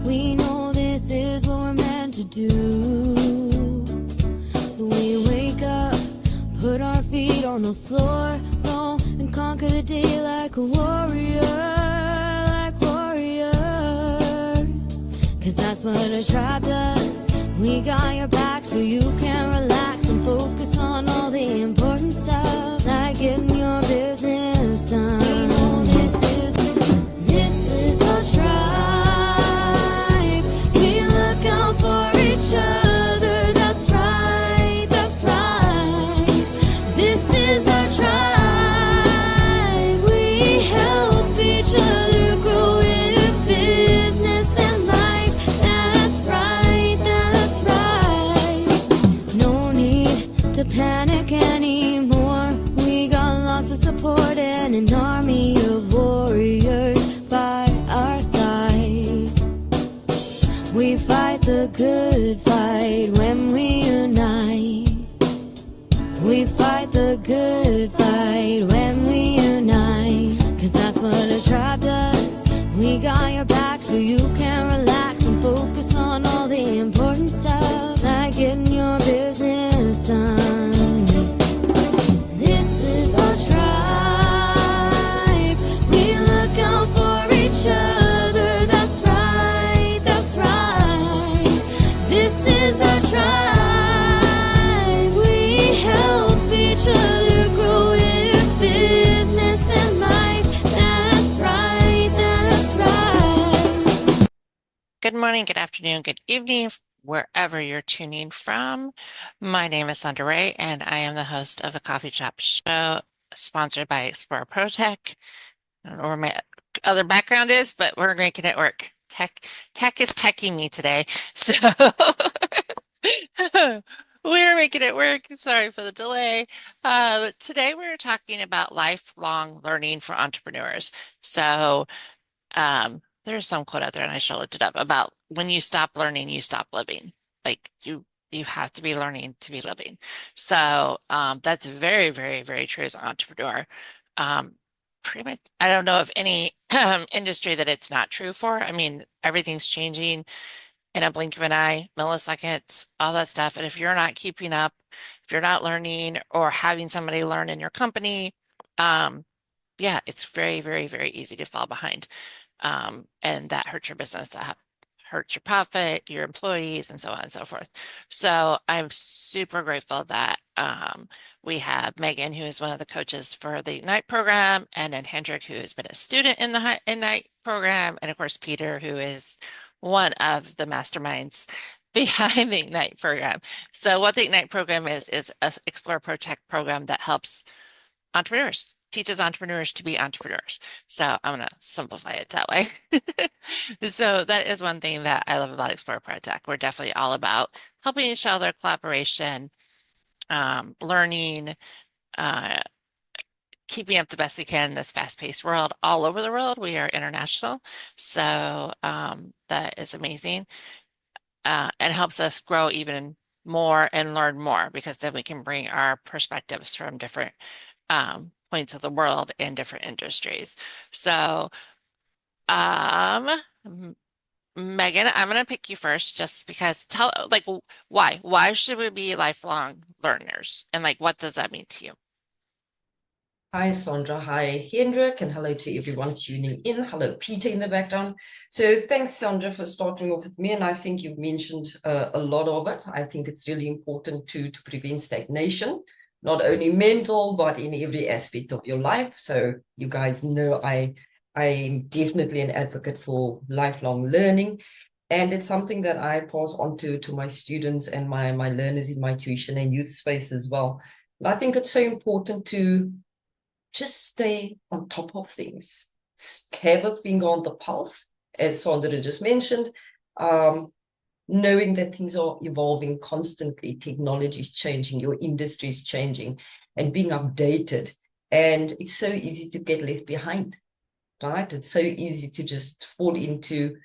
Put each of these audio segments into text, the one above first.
We know this is what we're meant to do. So we wake up, put our feet on the floor, go and conquer the day like a warrior, like warriors. Cause that's what a tribe does. We got your back so you can relax and focus on all the important stuff, like getting your business done. We know this is our tribe. We look out for each other. That's right, that's right. This is our tribe. We help each other grow in business and life. That's right, that's right. No need to panic anymore. We got lots of support and an army of warriors by our side. We fight the good fight when we unite. We fight the good fight when we unite. Cause that's what a tribe does. We got your back so you can relax and focus on all the important stuff, like getting your business done. This is our tribe. We look out for each other. That's right, that's right. This is our tribe. We help each other grow in business and life. That's right, that's right. Good morning, good afternoon, good evening, wherever you're tuning from. My name is Sondra Ray, and I am the host of the Coffee Shop Show, sponsored by Explore ProTech. I don't know where my other background is, but we're making it work. Tech is teching me today, so we're making it work. Sorry for the delay. Today we're talking about lifelong learning for entrepreneurs. So there's some quote out there, and I should have looked it up, about when you stop learning, you stop living. Like you have to be learning to be living. So that's very, very, very true as an entrepreneur. Pretty much, I don't know of any industry that it's not true for. I mean, everything's changing in a blink of an eye, milliseconds, all that stuff. And if you're not keeping up, if you're not learning or having somebody learn in your company, yeah, it's very, very, very easy to fall behind. And that hurts your business, that hurts your profit, your employees, and so on and so forth. So I'm super grateful that we have Megan, who is one of the coaches for the Ignite program, and then Hendrick, who has been a student in the Ignite program, and of course, Peter, who is one of the masterminds behind the Ignite program. So what the Ignite program is a Explore ProTech program that helps entrepreneurs, teaches entrepreneurs to be entrepreneurs. So I'm going to simplify it that way. So that is one thing that I love about Explore ProTech. We're definitely all about helping each other, collaboration, learning, keeping up the best we can in this fast-paced world all over the world. We are international. So that is amazing, and helps us grow even more and learn more, because then we can bring our perspectives from different points of the world in different industries. So, Megan, I'm going to pick you first, just because why should we be lifelong learners, and like, what does that mean to you? Hi, Sondra. Hi, Hendrick, and hello to everyone tuning in. Hello, Peter in the background. So thanks, Sondra, for starting off with me. And I think you've mentioned a lot of it. I think it's really important to prevent stagnation, not only mental, but in every aspect of your life. So you guys know I'm definitely an advocate for lifelong learning. And it's something that I pass on to my students and my learners in my tuition and youth space as well. And I think it's so important to just stay on top of things, have a finger on the pulse, as Sondra just mentioned, knowing that things are evolving constantly, technology is changing, your industry is changing, and being updated. And it's so easy to get left behind, right? It's so easy to just fall into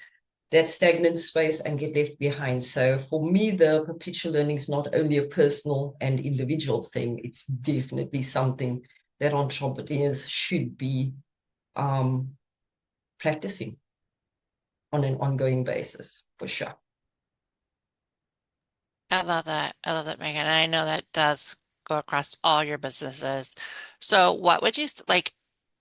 that stagnant space and get left behind. So for me, the perpetual learning is not only a personal and individual thing, it's definitely something that entrepreneurs should be practicing. on an ongoing basis, for sure. I love that. I love that, Megan. And I know that does go across all your businesses. So what would you like?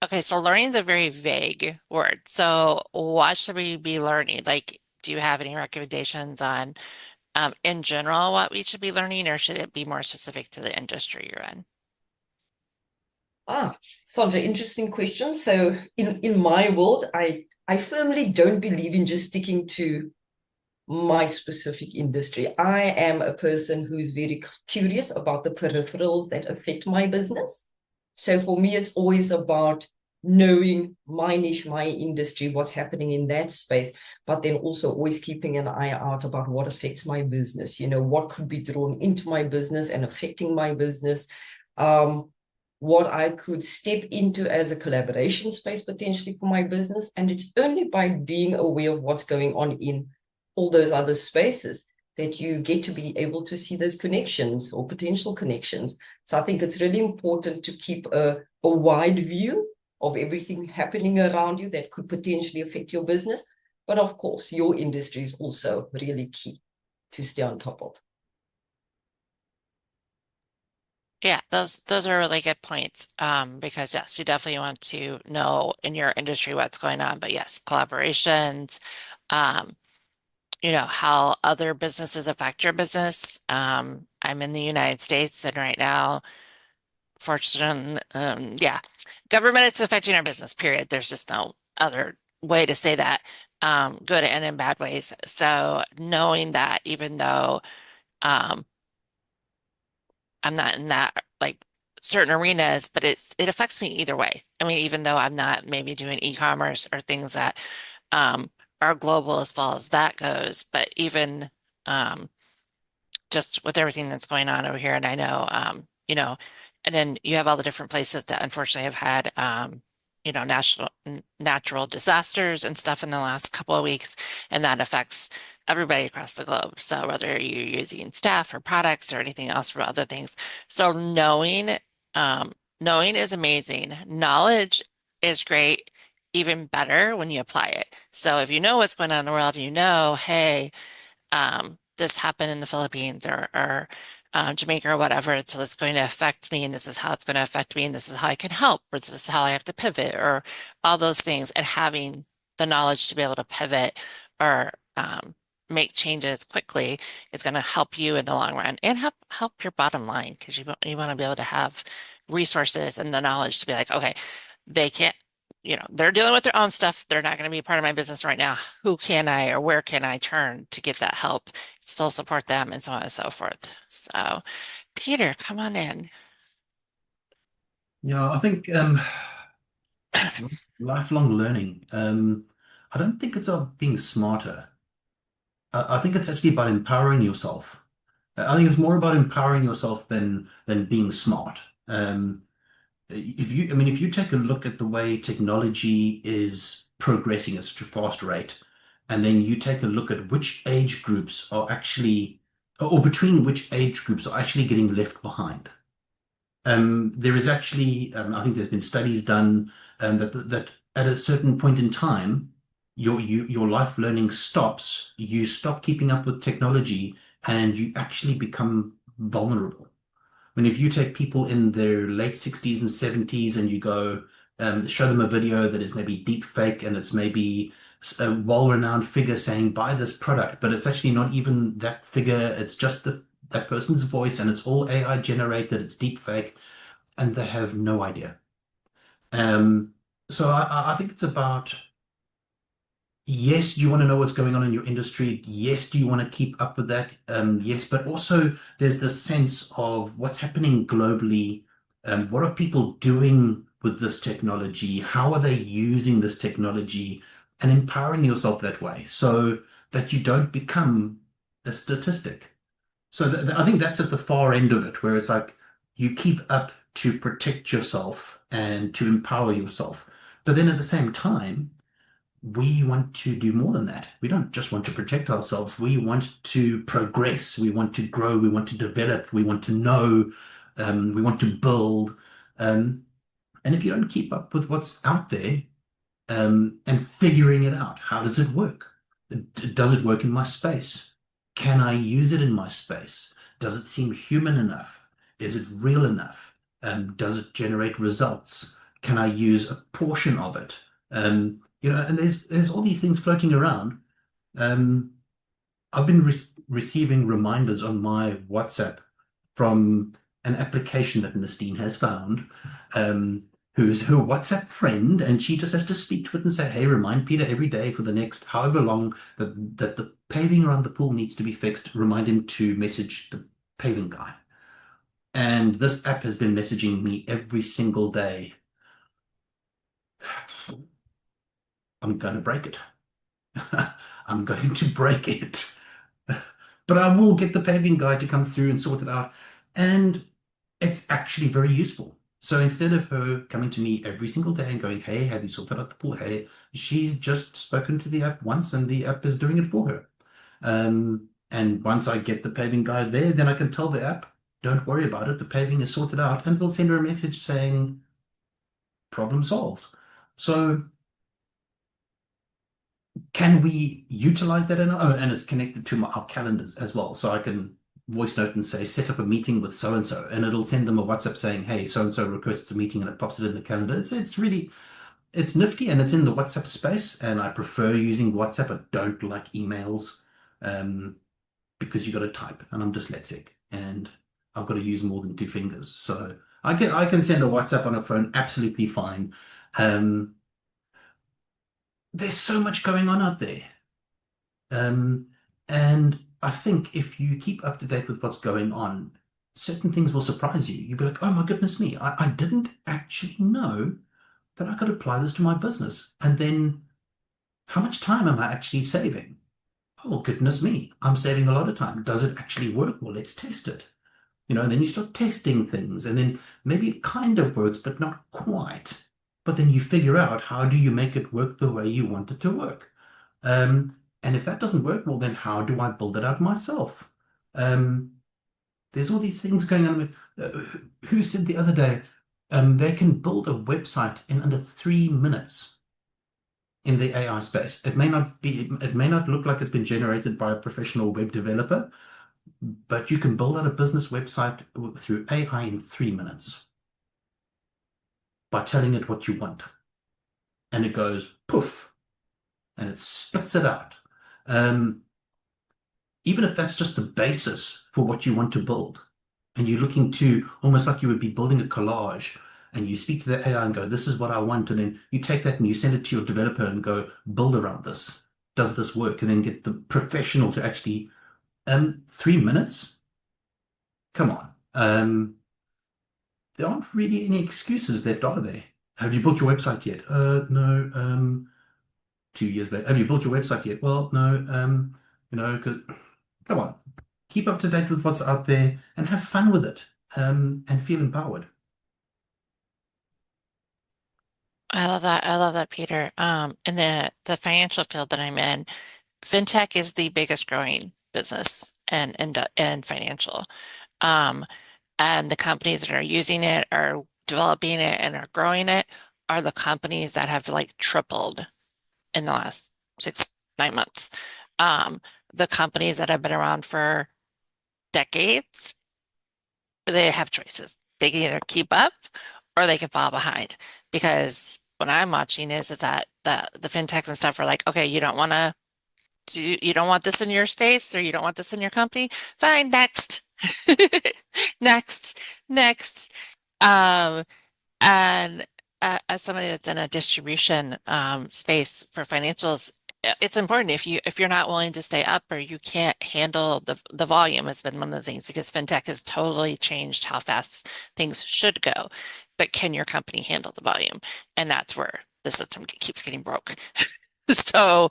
Okay, so learning is a very vague word. So what should we be learning? Like, do you have any recommendations on, in general, what we should be learning, or should it be more specific to the industry you're in? Sondra, interesting question. So in my world, I firmly don't believe in just sticking to my specific industry. I am a person who's very curious about the peripherals that affect my business. So for me, it's always about knowing my niche, my industry, what's happening in that space, but then also always keeping an eye out about what affects my business, what could be drawn into my business and affecting my business. What I could step into as a collaboration space potentially for my business. And it's only by being aware of what's going on in all those other spaces that you get to be able to see those connections or potential connections. So I think it's really important to keep a wide view of everything happening around you that could potentially affect your business. But of course, your industry is also really key to stay on top of. Yeah, those are really good points. Because yes, you definitely want to know in your industry what's going on. But yes, collaborations, um, how other businesses affect your business. I'm in the United States, and right now, fortune, yeah, government is affecting our business, period. There's just no other way to say that, good and in bad ways. So knowing that, even though um, I'm not in that like certain arenas, but it affects me either way. I mean, even though I'm not maybe doing e-commerce or things that um, are global as far as that goes, but even um, just with everything that's going on over here. And I know, and then you have all the different places that unfortunately have had, natural disasters and stuff in the last couple of weeks, and that affects everybody across the globe. So whether you're using staff or products or anything else for other things. So knowing is amazing. Knowledge is great, even better when you apply it. So if you know what's going on in the world, hey, this happened in the Philippines or Jamaica or whatever, so it's going to affect me, and this is how it's going to affect me, and this is how I can help, or this is how I have to pivot, or all those things, and having the knowledge to be able to pivot or make changes quickly is going to help you in the long run and help your bottom line, because you want to be able to have resources and the knowledge to be like, okay, they can't, they're dealing with their own stuff. They're not going to be a part of my business right now. Who can I or where can I turn to get that help, still support them, and so on and so forth. So, Peter, come on in. Yeah, I think lifelong learning. I don't think it's about being smarter. I think it's actually about empowering yourself. I think it's more about empowering yourself than being smart. If you take a look at the way technology is progressing at such a fast rate, and then you take a look at which age groups are actually, or between which age groups are actually getting left behind. There is actually, I think there's been studies done that at a certain point in time, your life learning stops. You stop keeping up with technology, and you actually become vulnerable. I mean, if you take people in their late 60s and 70s and you go show them a video that is maybe deep fake, and it's maybe a well-renowned figure saying buy this product, but it's actually not even that figure. It's just that person's voice, and it's all AI generated. It's deep fake, and they have no idea. So I think it's about, yes, do you want to know what's going on in your industry? Yes, do you want to keep up with that? Yes, but also there's this sense of what's happening globally. What are people doing with this technology? How are they using this technology? And empowering yourself that way so that you don't become a statistic. So I think that's at the far end of it, where it's like you keep up to protect yourself and to empower yourself. But then at the same time, we want to do more than that. We don't just want to protect ourselves. We want to progress. We want to grow. We want to develop. We want to know. We want to build. And if you don't keep up with what's out there and figuring it out, how does it work? Does it work in my space? Can I use it in my space? Does it seem human enough? Is it real enough? Does it generate results? Can I use a portion of it? And there's all these things floating around. I've been receiving reminders on my WhatsApp from an application that Nastine has found, who's her WhatsApp friend, and she just has to speak to it and say, hey, remind Peter every day for the next however long that the paving around the pool needs to be fixed. Remind him to message the paving guy. And this app has been messaging me every single day. I'm going to break it. I'm going to break it. But I will get the paving guy to come through and sort it out. And it's actually very useful. So instead of her coming to me every single day and going, hey, have you sorted out the pool? Hey, she's just spoken to the app once and the app is doing it for her. And once I get the paving guy there, then I can tell the app, don't worry about it. The paving is sorted out. And it'll send her a message saying, problem solved. So can we utilize that? And it's connected to our calendars as well. So I can voice note and say, set up a meeting with so-and-so, and it'll send them a WhatsApp saying, hey, so-and-so requests a meeting, and it pops it in the calendar. It's nifty, and it's in the WhatsApp space, and I prefer using WhatsApp. I don't like emails because you got to type, and I'm dyslexic, and I've got to use more than two fingers. So I can send a WhatsApp on a phone absolutely fine. There's so much going on out there. And I think if you keep up to date with what's going on, certain things will surprise you. You'll be like, oh my goodness me, I didn't actually know that I could apply this to my business. And then how much time am I actually saving? Oh, goodness me, I'm saving a lot of time. Does it actually work? Well, let's test it. And then you start testing things, and then maybe it kind of works, but not quite. But then you figure out, how do you make it work the way you want it to work? And if that doesn't work, well, then how do I build it out myself? There's all these things going on. Who said the other day, they can build a website in under 3 minutes in the AI space. It may not look like it's been generated by a professional web developer, but you can build out a business website through AI in 3 minutes by telling it what you want. And it goes poof, and it spits it out. Even if that's just the basis for what you want to build, and you're looking to, almost like you would be building a collage, and you speak to the AI and go, this is what I want, and then you take that and you send it to your developer and go, build around this. Does this work? And then get the professional to actually, 3 minutes? Come on. There aren't really any excuses left, are there? Have you built your website yet? No. 2 years later, have you built your website yet? Well, no. Because come on, keep up to date with what's out there and have fun with it, and feel empowered. I love that. I love that, Peter. In the financial field that I'm in, fintech is the biggest growing business and financial. And the companies that are using it, are developing it, and are growing it are the companies that have like tripled in the last 6-9 months. The companies that have been around for decades, they have choices. They can either keep up or they can fall behind. Because what I'm watching is that the fintechs and stuff are like, okay, you don't want this in your space, or you don't want this in your company. Fine, next. Next. And as somebody that's in a distribution space for financials, it's important if you're not willing to stay up, or you can't handle the volume. Has been one of the things, because fintech has totally changed how fast things should go. But can your company handle the volume? And that's where the system keeps getting broke. So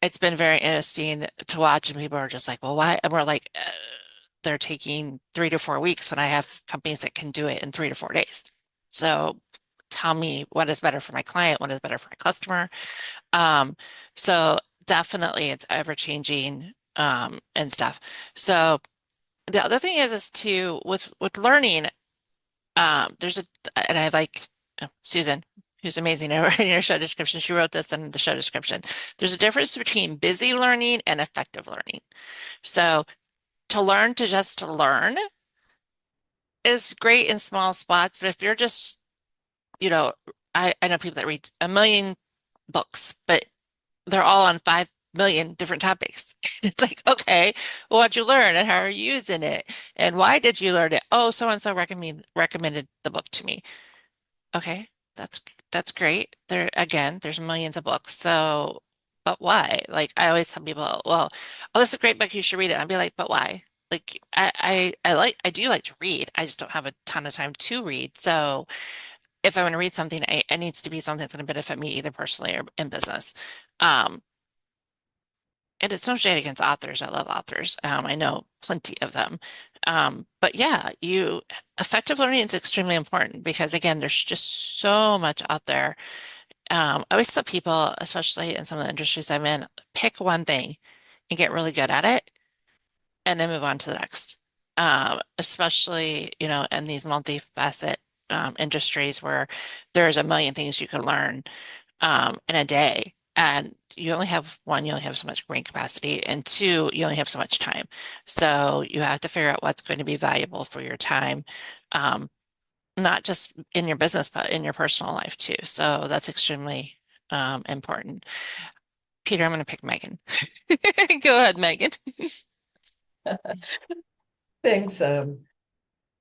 it's been very interesting to watch, and people are just like, well, why? And we're like, they're taking 3 to 4 weeks when I have companies that can do it in 3 to 4 days. So tell me what is better for my client, what is better for my customer. So definitely it's ever changing and stuff. So the other thing is to with learning, and I like Susan, who's amazing in her show description, she wrote this in the show description. There's a difference between busy learning and effective learning. So to learn to just to learn is great in small spots, but if you're just, I know people that read a million books, but they're all on 5 million different topics. It's like, okay, well, what'd you learn and how are you using it? And why did you learn it? Oh, so and so recommended the book to me. Okay, that's great. There's millions of books. So, but why? Like I always tell people, well, oh, this is a great book, you should read it. I'd be like, but why? Like I do like to read. I just don't have a ton of time to read. So if I want to read something, it needs to be something that's going to benefit me either personally or in business. Um, and it's no shade against authors. I love authors. I know plenty of them. But yeah, effective learning is extremely important because again, there's just so much out there. I always tell people, especially in some of the industries I'm in, pick one thing and get really good at it and then move on to the next. Especially, in these multifaceted industries where there's a million things you can learn in a day. And you only have one, you only have so much brain capacity, and two, you only have so much time. So you have to figure out what's going to be valuable for your time, not just in your business, but in your personal life too. So that's extremely important. Peter, I'm going to pick Megan. Go ahead, Megan. Thanks,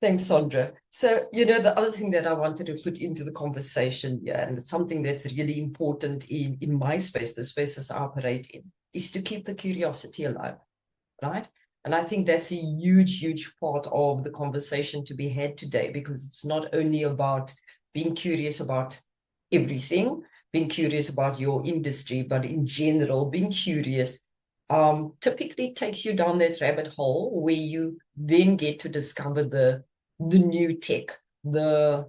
thanks, Sondra. So, the other thing that I wanted to put into the conversation here, and it's something that's really important in my space, the spaces I operate in, is to keep the curiosity alive, right? And I think that's a huge, huge part of the conversation to be had today, because it's not only about being curious about everything, being curious about your industry, but in general, being curious typically takes you down that rabbit hole where you then get to discover the new tech, the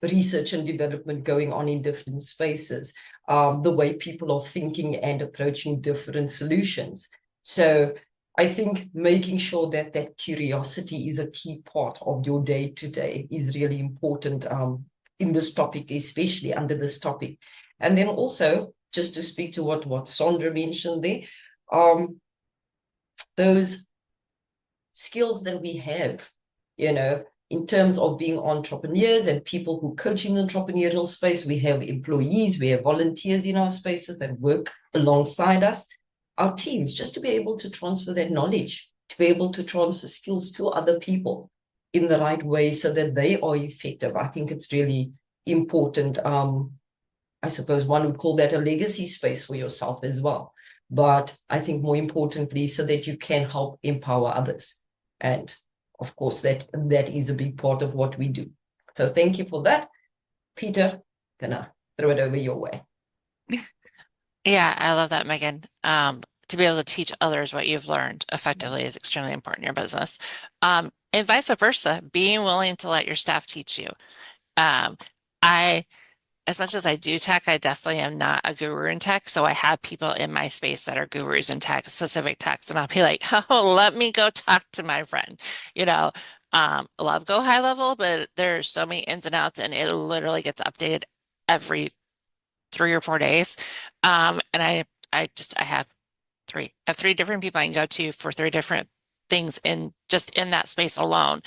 research and development going on in different spaces, the way people are thinking and approaching different solutions. So I think making sure that that curiosity is a key part of your day-to-day is really important in this topic, especially under this topic. And then also, just to speak to what Sondra mentioned there, those skills that we have, in terms of being entrepreneurs and people who coach in the entrepreneurial space, we have employees, we have volunteers in our spaces that work alongside us, our teams, just to be able to transfer that knowledge, to be able to transfer skills to other people in the right way so that they are effective. I think it's really important. I suppose one would call that a legacy space for yourself as well. But I think more importantly, so that you can help empower others. And of course, that is a big part of what we do. So thank you for that. Peter, gonna throw it over your way. Yeah, I love that, Megan. To be able to teach others what you've learned effectively is extremely important in your business. And vice versa, being willing to let your staff teach you. As much as I do tech, I definitely am not a guru in tech. So I have people in my space that are gurus in tech, specific techs, and I'll be like, oh, let me go talk to my friend. Love go high level, but there's so many ins and outs, and it literally gets updated every 3 or 4 days. And I have three. I have three different people I can go to for three different things in that space alone.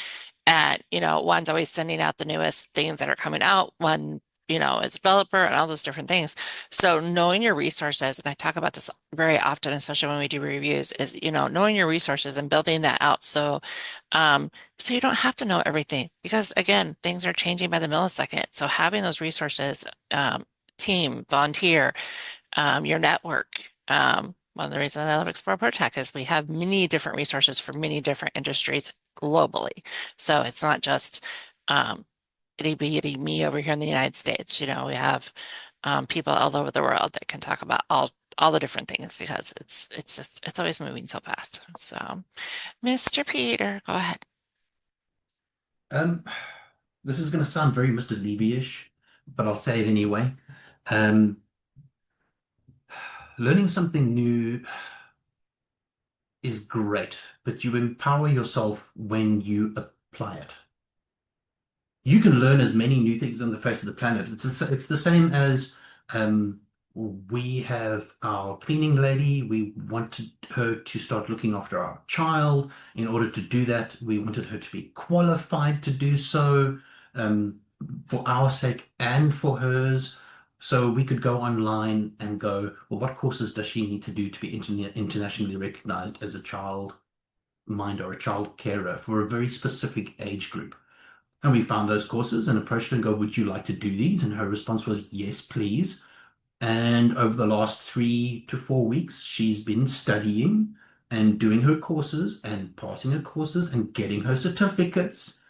And, one's always sending out the newest things that are coming out. One, as a developer and all those different things. So knowing your resources, and I talk about this very often, especially when we do reviews, is, knowing your resources and building that out. So you don't have to know everything because again, things are changing by the millisecond. So having those resources, team, volunteer, your network. One of the reasons I love Explore ProTech is we have many different resources for many different industries globally. So it's not just itty me over here in the United States. We have people all over the world that can talk about all the different things because it's always moving so fast. So, Mr. Peter, go ahead. This is going to sound very Mr. Levy-ish, but I'll say it anyway. Learning something new is great, but you empower yourself when you apply it. You can learn as many new things on the face of the planet. It's the same as we have our cleaning lady. We wanted her to start looking after our child. In order to do that, we wanted her to be qualified to do so, for our sake and for hers. So we could go online and go, well, what courses does she need to do to be internationally recognized as a child minder or a child carer for a very specific age group? And we found those courses and approached her and go, would you like to do these? And her response was, yes, please. And over the last 3 to 4 weeks, she's been studying and doing her courses and passing her courses and getting her certificates,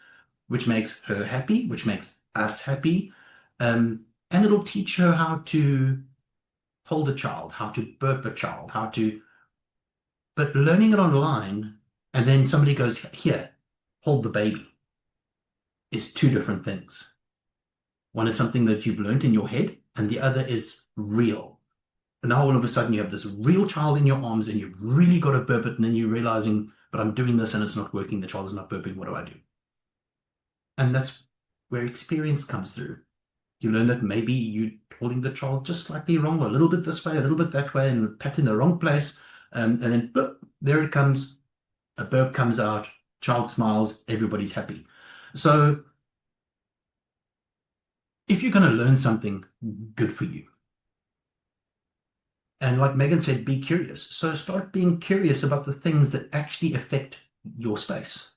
which makes her happy, which makes us happy. And it'll teach her how to hold a child, how to burp a child, but learning it online and then somebody goes, here, hold the baby, is two different things. One is something that you've learned in your head, and the other is real. And now all of a sudden you have this real child in your arms and you've really got to burp it, and then you're realizing, but I'm doing this and it's not working, the child is not burping, what do I do? And that's where experience comes through. You learn that maybe you're holding the child just slightly wrong, or a little bit this way, a little bit that way, and pat in the wrong place. And then, bloop, there it comes. A burp comes out, child smiles, everybody's happy. So if you're going to learn something, good for you. And like Megan said, be curious. So start being curious about the things that actually affect your space.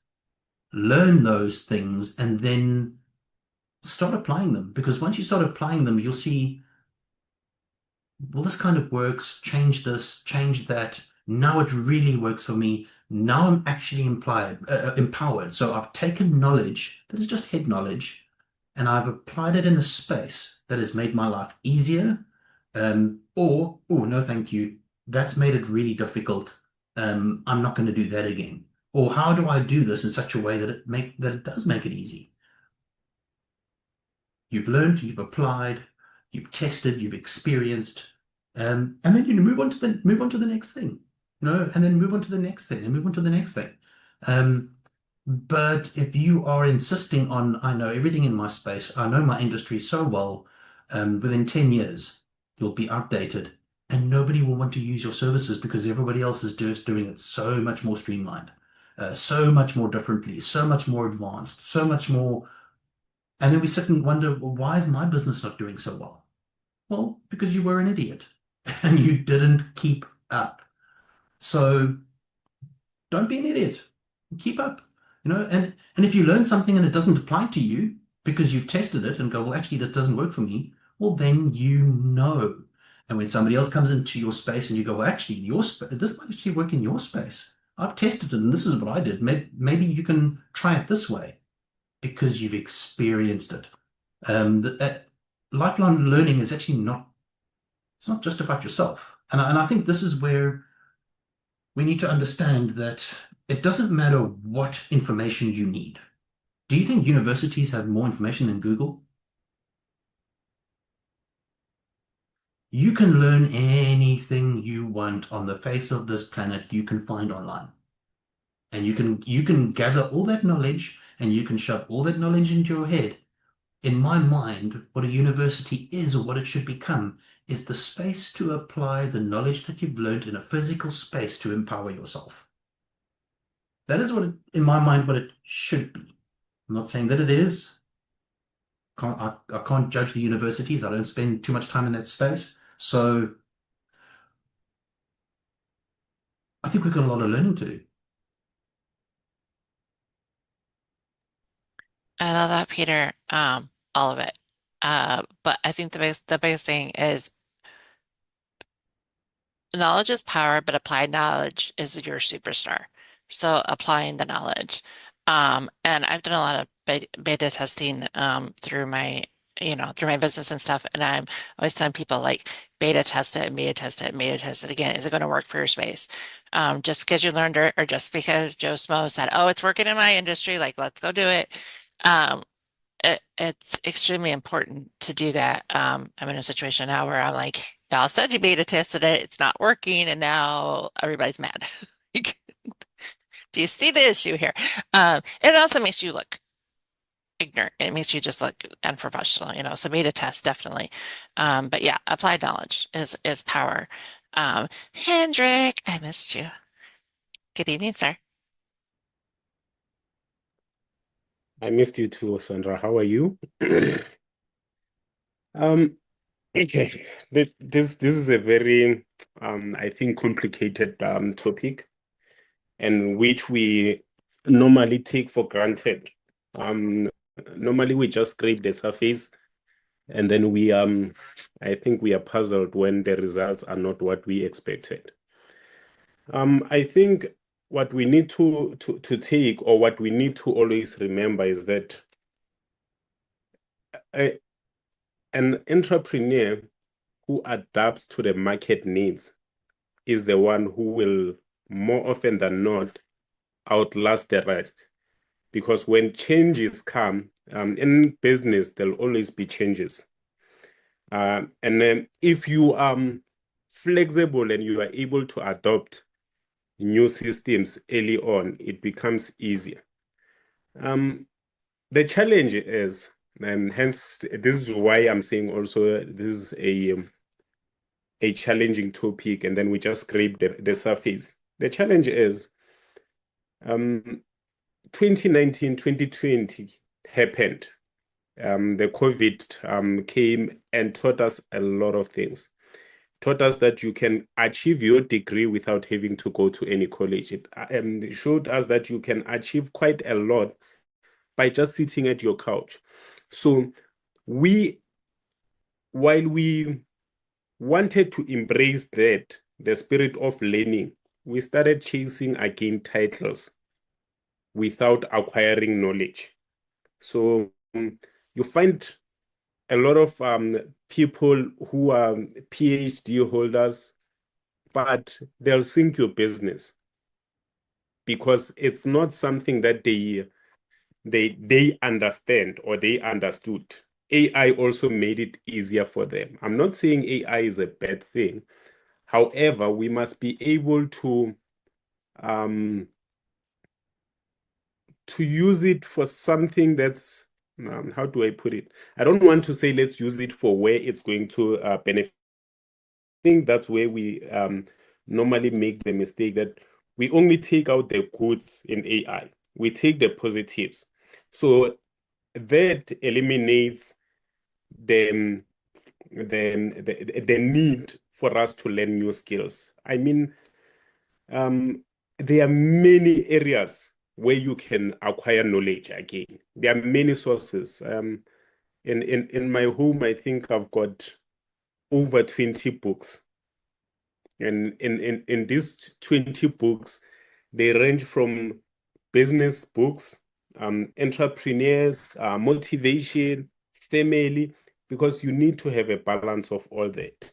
Learn those things and then start applying them. Because once you start applying them, you'll see, well, this kind of works, change this, change that. Now it really works for me. Now I'm actually empowered. So I've taken knowledge that is just head knowledge, and I've applied it in a space that has made my life easier. Or, oh, no, thank you. That's made it really difficult. I'm not going to do that again. Or how do I do this in such a way that it does make it easy? You've learned, you've applied, you've tested, you've experienced, and then you move on to the next thing, and then move on to the next thing, and move on to the next thing. But if you are insisting on, I know everything in my space, I know my industry so well, within 10 years, you'll be outdated and nobody will want to use your services because everybody else is just doing it so much more streamlined, so much more differently, so much more advanced, so much more. And then we sit and wonder, well, why is my business not doing so well? Well, because you were an idiot and you didn't keep up. So don't be an idiot. Keep up. And if you learn something and it doesn't apply to you because you've tested it and go, well, actually, that doesn't work for me, well, then you know. And when somebody else comes into your space and you go, well, actually, this might actually work in your space. I've tested it and this is what I did. Maybe you can try it this way because you've experienced it. Lifelong learning is actually it's not just about yourself. And I think this is where we need to understand that it doesn't matter what information you need. Do you think universities have more information than Google? You can learn anything you want on the face of this planet you can find online. And you can gather all that knowledge and you can shove all that knowledge into your head. In my mind, what a university is, or what it should become, is the space to apply the knowledge that you've learned in a physical space to empower yourself. That is in my mind, what it should be. I'm not saying that it is. I can't judge the universities. I don't spend too much time in that space. So I think we've got a lot of learning to do. I love that, Peter. All of it. But I think the biggest thing is knowledge is power, but applied knowledge is your superstar. So applying the knowledge. And I've done a lot of beta testing through my business and stuff. And I'm always telling people, like, beta test it and beta test it and beta test it again. Is it going to work for your space? Just because you learned it, or just because Joe Smo said, oh, it's working in my industry, like, let's go do it. It's extremely important to do that. I'm in a situation now where I'm like, y'all said you beta tested it, it's not working, and now everybody's mad. Do you see the issue here? It also makes you look ignorant. It makes you just look unprofessional, you know. So beta test definitely. But yeah, applied knowledge is power. Hendrick, I missed you. Good evening, sir. I missed you too, Sondra. How are you? Okay. This is a very I think complicated topic, and which we normally take for granted. Normally we just scrape the surface, and then we I think we are puzzled when the results are not what we expected. I think what we need to take, or what we need to always remember, is that an entrepreneur who adapts to the market needs is the one who will, more often than not, outlast the rest. Because when changes come, in business, there'll always be changes. And then if you are flexible and you are able to adopt new systems early on, it becomes easier. The challenge is, and hence this is why I'm saying also this is a challenging topic, and then we just scrape the surface. The challenge is 2019, 2020 happened. The COVID came and taught us a lot of things. Taught us that you can achieve your degree without having to go to any college. It showed us that you can achieve quite a lot by just sitting at your couch. So while we wanted to embrace that, the spirit of learning, we started chasing again titles without acquiring knowledge. So you find a lot of people who are PhD holders, but they'll sink your business because it's not something that they understand or they understood. AI also made it easier for them. I'm not saying AI is a bad thing. However, we must be able to use it for something that's, how do I put it? I don't want to say let's use it for where it's going to benefit. I think that's where we normally make the mistake, that we only take out the goods in AI. We take the positives. So that eliminates the need for us to learn new skills. I mean, there are many areas where you can acquire knowledge again. There are many sources. In my home, I think I've got over 20 books. And in these 20 books, they range from business books, entrepreneurs, motivation, family, because you need to have a balance of all that.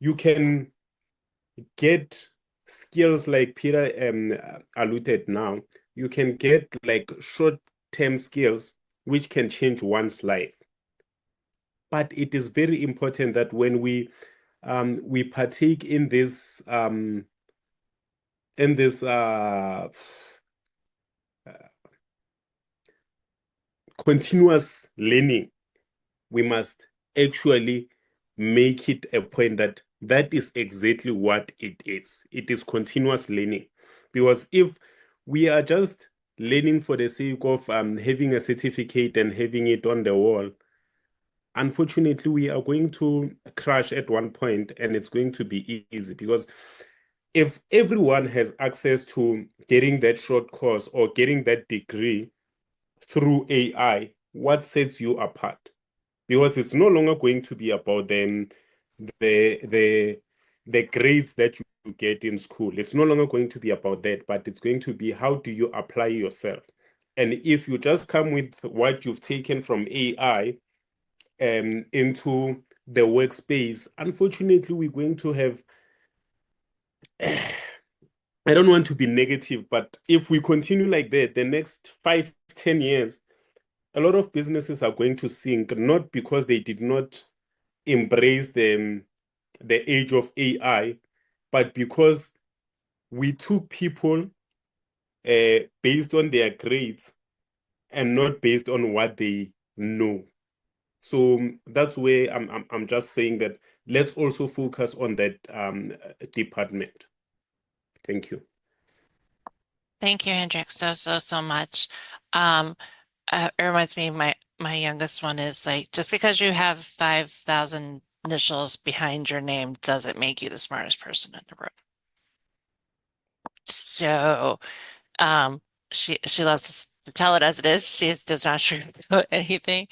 You can get skills like Peter alluded now. You can get like short-term skills which can change one's life. But it is very important that when we partake in this continuous learning, we must actually make it a point that that is exactly what it is. It is continuous learning. Because if we are just learning for the sake of having a certificate and having it on the wall, unfortunately, we are going to crash at one point, and it's going to be easy. Because if everyone has access to getting that short course or getting that degree through AI, what sets you apart? Because it's no longer going to be about the grades that you get in school. It's no longer going to be about that, but it's going to be how do you apply yourself. And if you just come with what you've taken from AI into the workspace, unfortunately, we're going to have I don't want to be negative, but if we continue like that, the next 5-10 years, a lot of businesses are going to sink, not because they did not embrace the age of AI, but because we took people based on their grades and not based on what they know. So that's where I'm just saying that let's also focus on that department. Thank you. Thank you, Hendrik, so much. It reminds me, my youngest one is like, just because you have 5,000 initials behind your name doesn't make you the smartest person in the room. So, she loves to tell it as it is. She does not sugarcoat anything.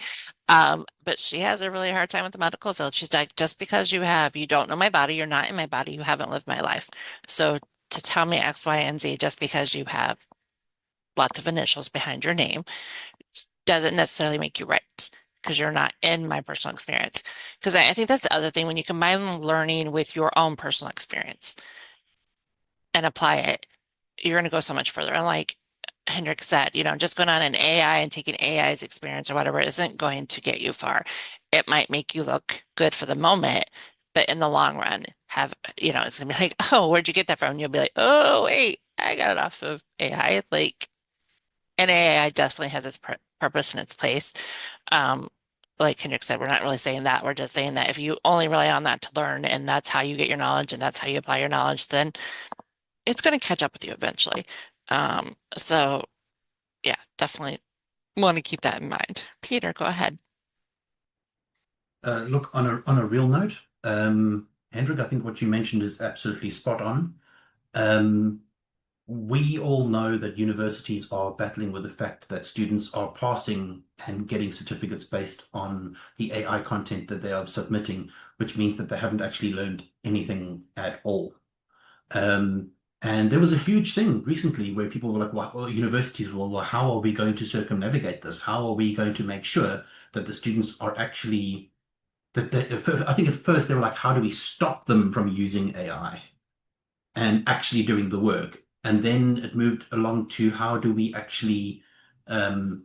But she has a really hard time with the medical field. She's like, just because you don't know my body, you're not in my body, you haven't lived my life. So to tell me X, Y, and Z just because you have lots of initials behind your name doesn't necessarily make you right because you're not in my personal experience. Because I think that's the other thing when you combine learning with your own personal experience and apply it, you're going to go so much further. And like Hendrik said, just going on an AI and taking AI's experience or whatever isn't going to get you far. It might make you look good for the moment, but in the long run, it's gonna be like, oh, where'd you get that from? And you'll be like, oh, wait, I got it off of AI. And AI definitely has its purpose and its place. Like Hendrik said, we're not really saying that. We're just saying that if you only rely on that to learn and that's how you get your knowledge and that's how you apply your knowledge, then it's going to catch up with you eventually. So yeah, definitely want to keep that in mind. Peter, go ahead. Look, on a real note, Hendrik, I think what you mentioned is absolutely spot on. We all know that universities are battling with the fact that students are passing and getting certificates based on the AI content that they are submitting, which means that they haven't actually learned anything at all. And there was a huge thing recently where people were like, well, universities, well, how are we going to circumnavigate this? How are we going to make sure that the students are actually, I think at first they were like, how do we stop them from using AI and actually doing the work? And then it moved along to how do we actually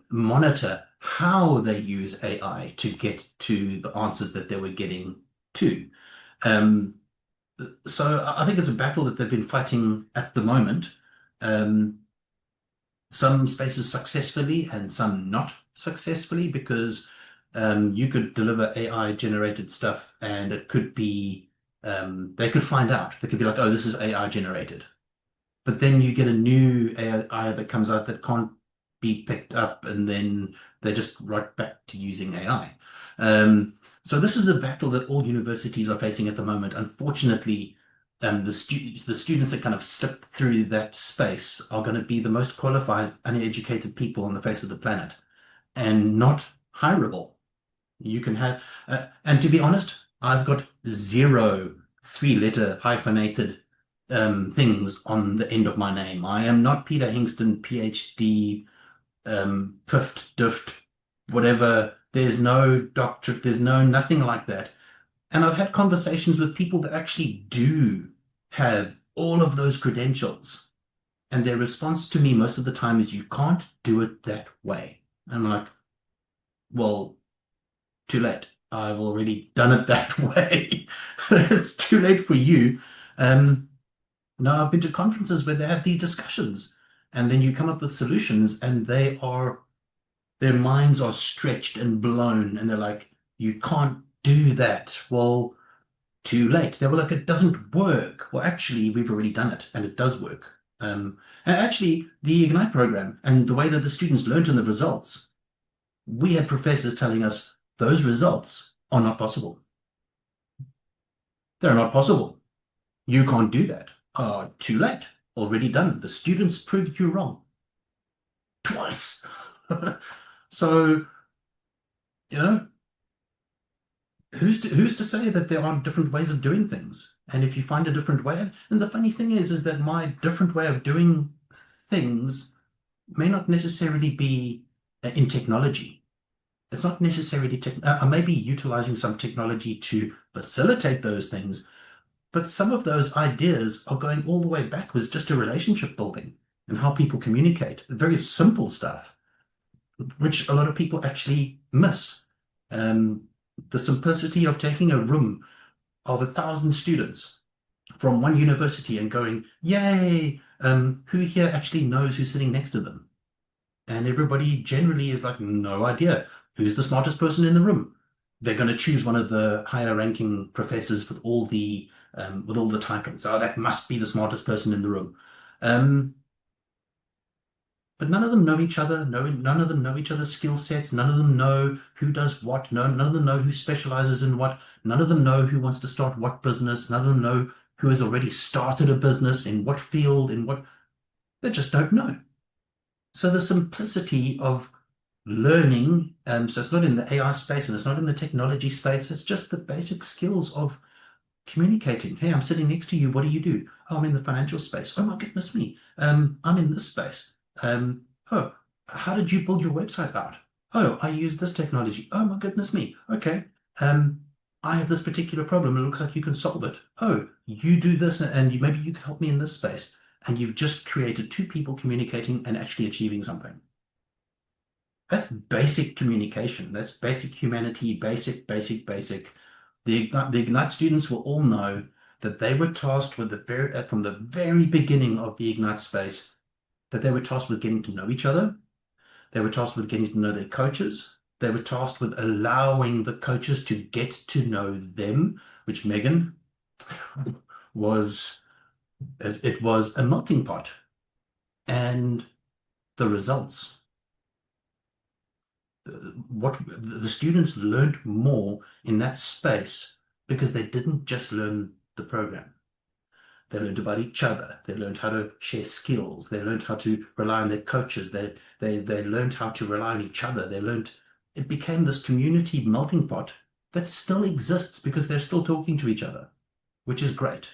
monitor how they use AI to get to the answers that they were getting to. So I think it's a battle that they've been fighting at the moment. Some spaces successfully and some not successfully, because you could deliver AI generated stuff and it could be, they could find out. They could be like, oh, this is AI generated. But then you get a new AI that comes out that can't be picked up, and then they just right back to using AI. So this is a battle that all universities are facing at the moment. Unfortunately, the students that kind of slip through that space are going to be the most qualified, uneducated people on the face of the planet, and not hireable. You can have, and to be honest, I've got 0 3-letter hyphenated things on the end of my name. I am not Peter Hingston, PhD, pift, dift, whatever. There's no doctorate, there's nothing like that. And I've had conversations with people that actually do have all of those credentials. And their response to me most of the time is, you can't do it that way. I'm like, well, too late. I've already done it that way. It's too late for you. Now, I've been to conferences where they have these discussions, and then you come up with solutions, and their minds are stretched and blown, and they're like, you can't do that. Well, too late. They were like, it doesn't work. Well, actually, we've already done it, and it does work. And actually, the Ignite program and the way that the students learned and the results, we had professors telling us those results are not possible. They're not possible. You can't do that. Too late. Already done. The students proved you wrong. Twice. So, who's to say that there aren't different ways of doing things? And if you find a different way, and the funny thing is that my different way of doing things may not necessarily be in technology. It's not necessarily I may be utilizing some technology to facilitate those things, but some of those ideas are going all the way backwards just to relationship building and how people communicate. Very simple stuff, which a lot of people actually miss. The simplicity of taking a room of 1,000 students from one university and going, yay, who here actually knows who's sitting next to them? And everybody generally is like, no idea. Who's the smartest person in the room? They're going to choose one of the higher ranking professors with all the titles. Oh, that must be the smartest person in the room. Um, but none of them know each other. No, none of them know each other's skill sets. None of them know who does what. No, none of them know who specializes in what. None of them know who wants to start what business. None of them know who has already started a business in what field, in what. They just don't know. So the simplicity of learning, so it's not in the AI space and it's not in the technology space. It's just the basic skills of communicating. Hey, I'm sitting next to you. What do you do? Oh, I'm in the financial space. Oh my goodness me. I'm in this space. Oh, how did you build your website out? Oh, I use this technology. Oh my goodness me. Okay. I have this particular problem. It looks like you can solve it. Oh, you do this and maybe you can help me in this space. And you've just created two people communicating and actually achieving something. That's basic communication. That's basic humanity, basic. The Ignite students will all know that they were tasked with from the very beginning of the Ignite space, that they were tasked with getting to know each other. They were tasked with getting to know their coaches. They were tasked with allowing the coaches to get to know them, which Megan was, it was a melting pot. And the results. What the students learned more in that space because they didn't just learn the program. They learned about each other. They learned how to share skills. They learned how to rely on their coaches. They learned how to rely on each other. It became this community melting pot that still exists because they're still talking to each other, which is great.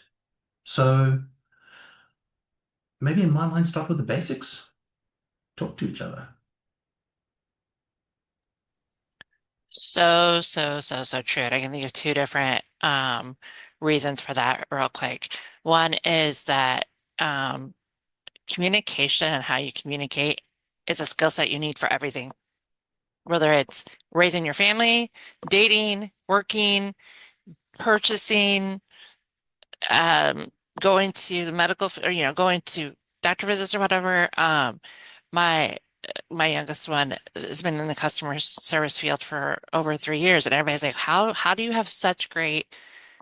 So maybe in my mind, start with the basics. Talk to each other. So true. And I can think of two different reasons for that real quick. One is that communication and how you communicate is a skill set you need for everything, whether it's raising your family, dating, working, purchasing, going to the medical, or going to doctor visits or whatever. My youngest one has been in the customer service field for over 3 years, and everybody's like, how do you have such great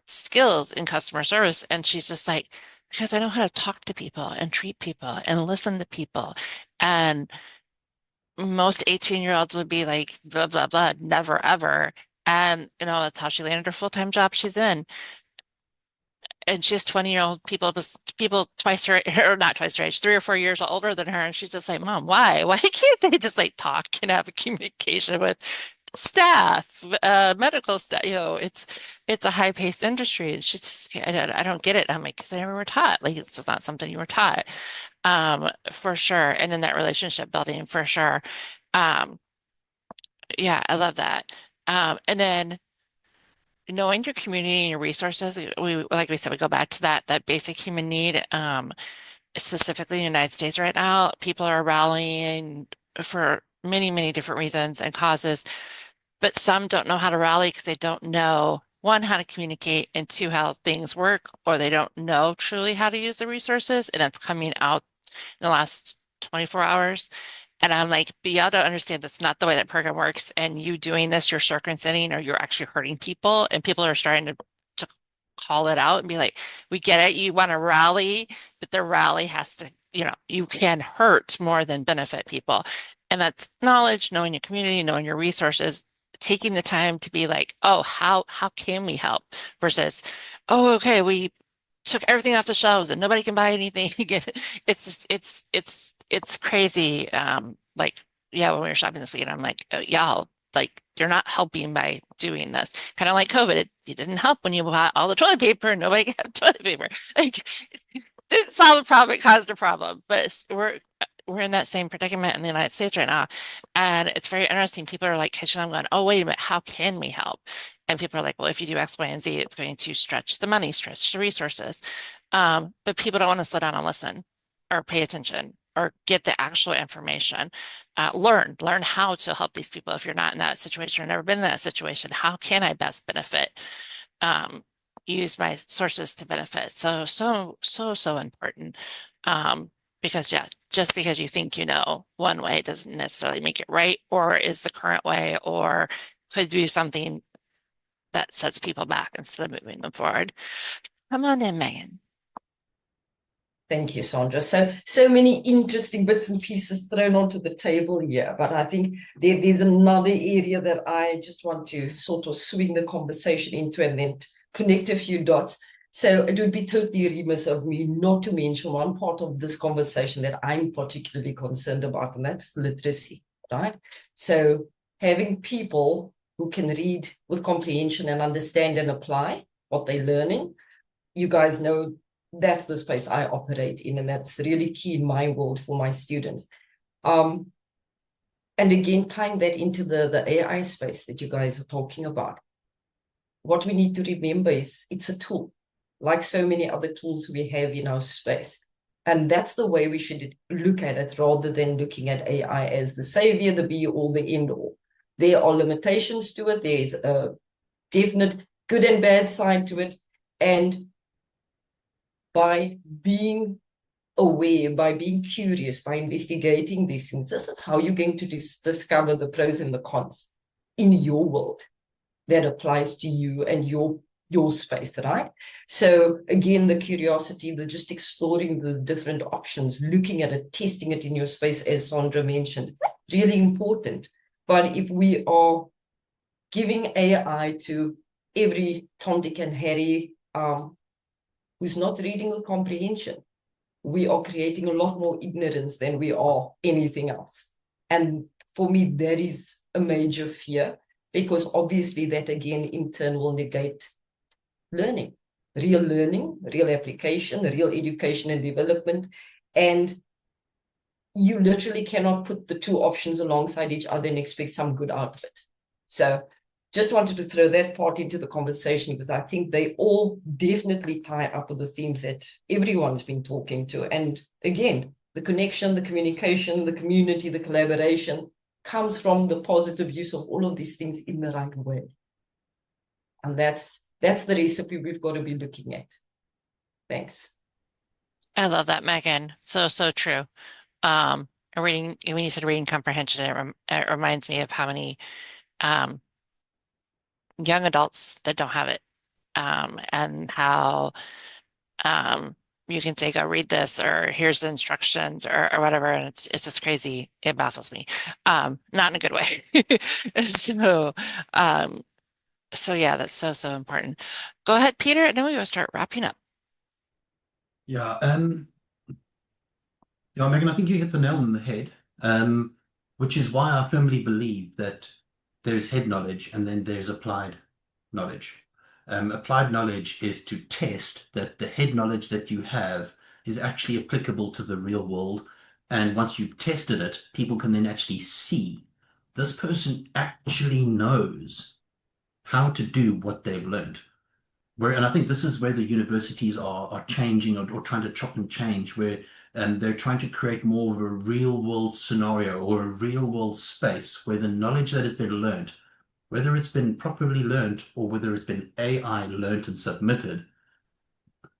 skills in customer service? And she's just like, because I know how to talk to people and treat people and listen to people. And most 18-year-olds would be like, blah, blah, blah, never, ever. And, that's how she landed her full-time job she's in. And she has 20-year-old people twice her, or not twice her age, 3 or 4 years older than her. And she's just like, Mom, why? Why can't they just like talk and have a communication with staff, medical staff? It's a high-paced industry. And she's just, I don't get it. I'm like, because I never were taught. Like, it's just not something you were taught. For sure. And in that relationship building, for sure. Yeah, I love that. And then knowing your community and your resources, like we said, we go back to that basic human need. Specifically in the United States right now, people are rallying for many, many different reasons and causes, but some don't know how to rally because they don't know, one, how to communicate, and two, how things work, or they don't know truly how to use the resources, and it's coming out in the last 24 hours. And I'm like, but y'all don't understand that's not the way that program works. And you doing this, you're circumventing or you're actually hurting people. And people are starting to call it out and be like, we get it. You want to rally, but the rally has to, you can hurt more than benefit people. And that's knowledge, knowing your community, knowing your resources, taking the time to be like, oh, how can we help versus, oh, okay, we took everything off the shelves and nobody can buy anything. It's just, it's crazy. Like, yeah, when we were shopping this weekend, I'm like, oh, y'all, like, you're not helping by doing this. Kind of like COVID. It didn't help when you bought all the toilet paper and nobody got toilet paper. Like, it didn't solve the problem, it caused a problem. But we're in that same predicament in the United States right now. And it's very interesting. People are like catching on going, oh, wait a minute, how can we help? And people are like, well, if you do X, Y, and Z, it's going to stretch the money, stretch the resources. But people don't want to slow down and listen or pay attention or get the actual information. Learn how to help these people. If you're not in that situation or never been in that situation, how can I best benefit? Use my sources to benefit. So important. Because yeah, just because you think you know one way doesn't necessarily make it right, or is the current way, or could do something that sets people back instead of moving them forward. Come on in, Megan. Thank you, Sondra. So many interesting bits and pieces thrown onto the table here, but I think there's another area that I just want to sort of swing the conversation into and then connect a few dots. So it would be totally remiss of me not to mention one part of this conversation that I'm particularly concerned about, and that's literacy, right? So having people who can read with comprehension and understand and apply what they're learning. You guys know that's the space I operate in, and that's really key in my world for my students. And again, tying that into the AI space that you guys are talking about, what we need to remember is it's a tool, like so many other tools we have in our space. And that's the way we should look at it, rather than looking at AI as the savior, the be-all, the end-all. There are limitations to it. There's a definite good and bad side to it. And by being aware, by being curious, by investigating these things, this is how you're going to discover the pros and the cons in your world that applies to you and your space, right? So again, the curiosity, the just exploring the different options, looking at it, testing it in your space, as Sondra mentioned, really important. But if we are giving AI to every Tom, Dick, and Harry who's not reading with comprehension, we are creating a lot more ignorance than we are anything else. And for me, that is a major fear, because obviously that again in turn will negate learning, real application, real education and development. And you literally cannot put the two options alongside each other and expect some good out of it. So just wanted to throw that part into the conversation, because I think they all definitely tie up with the themes that everyone's been talking to. And again, the connection, the communication, the community, the collaboration comes from the positive use of all of these things in the right way. And that's the recipe we've got to be looking at. Thanks. I love that, Megan. So true. Reading, when you said reading comprehension, it reminds me of how many young adults that don't have it, and how you can say, go read this, or here's the instructions, or whatever, and it's just crazy. It baffles me, not in a good way. So yeah, that's so important. Go ahead, Peter, and then we will start wrapping up. Yeah, Megan, I think you hit the nail on the head, which is why I firmly believe that there's head knowledge and then there's applied knowledge. Applied knowledge is to test that the head knowledge that you have is actually applicable to the real world. And once you've tested it, people can then actually see this person actually knows how to do what they've learned. And I think this is where the universities are changing or trying to chop and change, where they're trying to create more of a real world scenario or a real world space where the knowledge that has been learned, whether it's been properly learned or whether it's been AI learned and submitted,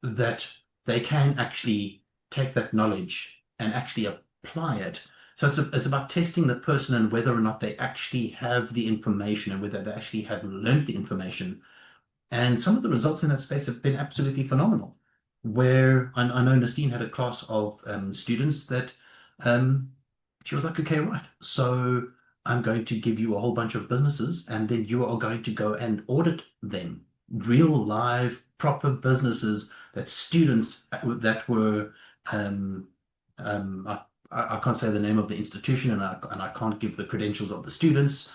that they can actually take that knowledge and actually apply it. So it's about testing the person and whether or not they actually have the information and whether they actually have learned the information. And some of the results in that space have been absolutely phenomenal. Where I know Nastine had a class of students that she was like, okay, right, so I'm going to give you a whole bunch of businesses, and then you are going to go and audit them. Real, live, proper businesses that students that were, I can't say the name of the institution, and I can't give the credentials of the students,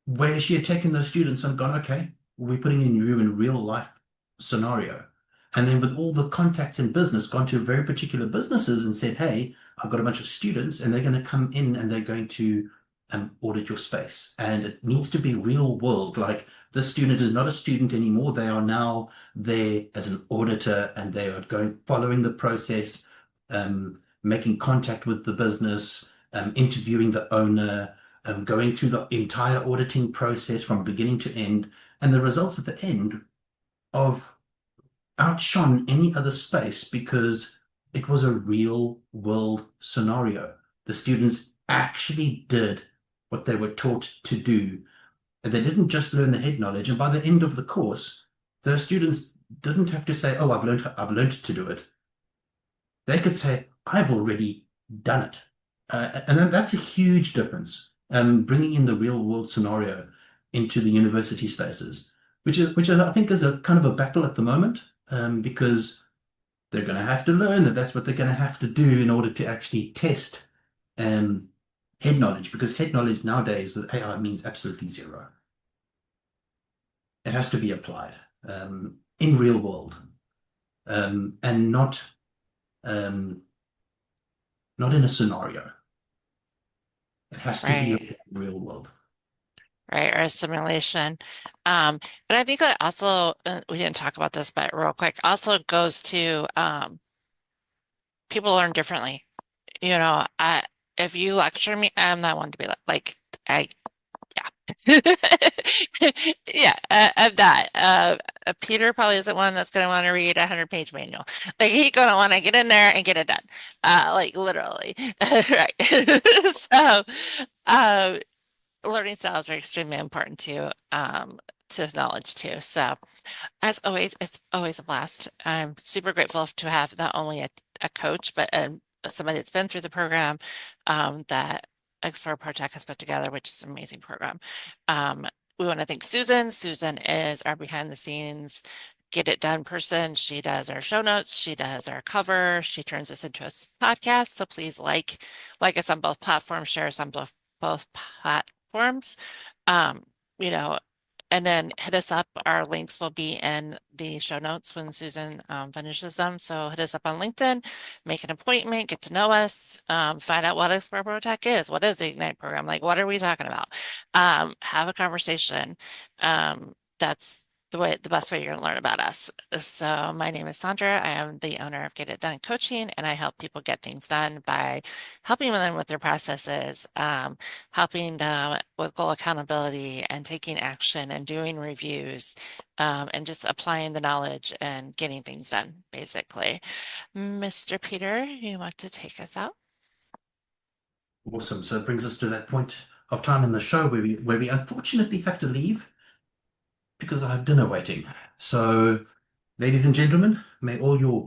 where she had taken those students and gone, okay, we're putting you in real life scenario. And then with all the contacts in business, gone to very particular businesses and said, hey, I've got a bunch of students and they're going to come in and they're going to audit your space. And it needs to be real world. Like, this student is not a student anymore. They are now there as an auditor, and they are following the process, making contact with the business, interviewing the owner, going through the entire auditing process from beginning to end. And the results at the end of outshone any other space, because it was a real world scenario. The students actually did what they were taught to do. And they didn't just learn the head knowledge. And by the end of the course, the students didn't have to say, oh, I've learned to do it. They could say, I've already done it. And then that's a huge difference. Bringing in the real world scenario into the university spaces, which I think is a kind of a battle at the moment, because they're going to have to learn that that's what they're going to have to do in order to actually test head knowledge, because head knowledge nowadays with AI means absolutely zero. It has to be applied in real world, and not in a scenario. It has to be Right. a real world. Right, or a simulation. And I think that also, we didn't talk about this, but real quick, also goes to people learn differently. You know, if you lecture me, I'm not one to be yeah. Yeah, I'm not. Peter probably isn't one that's going to want to read a 100-page manual. Like, he's going to want to get in there and get it done. Like, literally. Right. So, learning styles are extremely important to knowledge too. So, as always, it's always a blast. I'm super grateful to have not only a coach, but somebody that's been through the program that Explore ProTech has put together, which is an amazing program. We want to thank Susan. Susan is our behind the scenes get it done person. She does our show notes. She does our cover. She turns us into a podcast. So please like us on both platforms, share us on both platforms. You know, and then hit us up. Our links will be in the show notes when Susan finishes them. So hit us up on LinkedIn, make an appointment, get to know us, find out what Explore ProTech is. What is the Ignite program? Like, what are we talking about? Have a conversation. That's the best way you're going to learn about us. So my name is Sondra. I am the owner of Get It Done Coaching, and I help people get things done by helping them with their processes, helping them with goal accountability and taking action and doing reviews, and just applying the knowledge and getting things done, basically. Mr. Peter, you want to take us out? Awesome. So it brings us to that point of time in the show where we unfortunately have to leave because I have dinner waiting. So, ladies and gentlemen, may all your